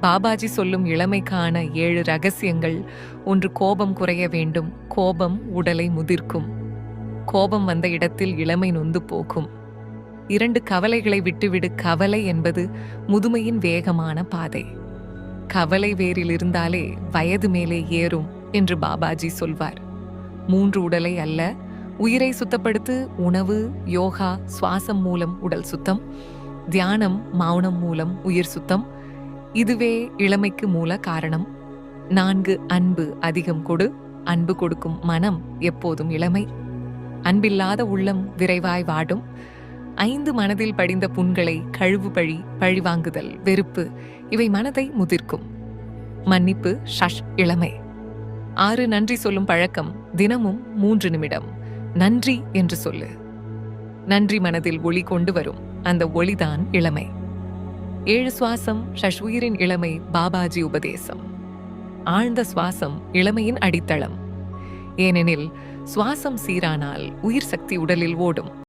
பாபாஜி சொல்லும் இளமைக்கான 7 ரகசியங்கள். 1. கோபம் குறைய வேண்டும். கோபம் உடலை முதிர்க்கும். கோபம் வந்த இடத்தில் இளமை நொந்து போகும். 2. கவலைகளை விட்டுவிடு. கவலை என்பது முதுமையின் வேகமான பாதை. கவலை வேரில் இருந்தாலே வயது மேலே ஏறும் என்று பாபாஜி சொல்வார். 3. உடலை அல்ல, உயிரை சுத்தப்படுத்து. உணவு, யோகா, சுவாசம் மூலம் உடல் சுத்தம். தியானம், மௌனம் மூலம் உயிர் சுத்தம். இதுவே இளமைக்கு மூல காரணம். 4. அன்பு அதிகம் கொடு. அன்பு கொடுக்கும் மனம் எப்போதும் இளமை. அன்பில்லாத உள்ளம் விரைவாய் வாடும். 5. மனதில் படிந்த புண்களை கழுவு. பழிவாங்குதல், வெறுப்பு இவை மனதை முதிர்க்கும். மன்னிப்பு இளமை. 6. நன்றி சொல்லும் பழக்கம். தினமும் 3 நிமிடம் நன்றி என்று சொல்லு. நன்றி மனதில் ஒளி கொண்டு வரும். அந்த ஒளிதான் இளமை. 7. சுவாசம் உயிரின் இளமை. பாபாஜி உபதேசம். ஆழ்ந்த சுவாசம் இளமையின் அடித்தளம். ஏனெனில் சுவாசம் சீரானால் உயிர் சக்தி உடலில் ஓடும்.